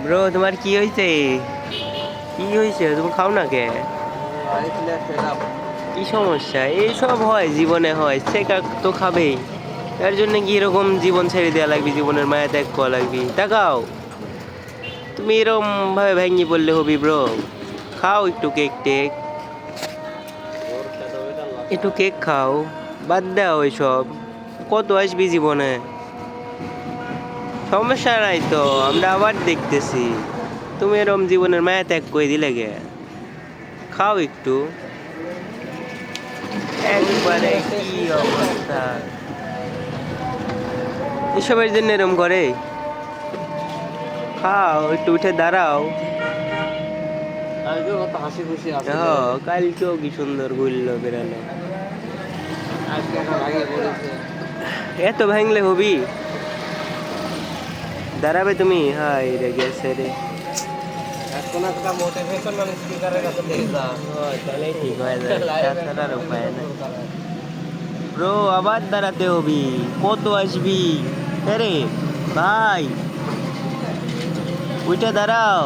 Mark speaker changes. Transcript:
Speaker 1: Bro তোমার কি হয়েছে? কি হয়েছে, তুমি খাও না কে? কি সমস্যা? এইসব হয়, জীবনে হয়, সে তো খাবেই। তার জন্য কি এরকম জীবন ছেড়ে দেওয়া লাগবে, জীবনের মায়া ত্যাগ করা লাগবে? তাকাও, তুমি এরকম ভাবে ভেঙে পড়লে হবি ব্রো? খাও একটু কেক টেক, একটু কেক খাও, বাদ দাও ওইসব। কত আসবি জীবনে, সমস্যা নাই তো, আমরা আবার দেখতেছি। তুমি এরকম জীবনের মায়া ত্যাগ করে দিলে গে? খাও একটু, একবারে কি অবস্থা! এসবের জন্য এরকম করে? খাও একটু, উঠে দাঁড়াও।
Speaker 2: হাসি খুশি আছে।
Speaker 1: কালকেও কি সুন্দর ঘুরলো বেড়ালো। এত ভাঙলে হবি? দাঁড়াবে তুমি? হাই রে, গেছে রে।
Speaker 2: এখন একটা মোটিভেশনাল স্পিকারের কাছে নিয়ে যা।
Speaker 1: তাহলে ঠিক হয়ে যায়, তাছাড়া আর উপায় নাই। ব্রো আবার দাঁড়াতে হবি, কত আসবি? আরে ভাই, ওইটা দাঁড়াও।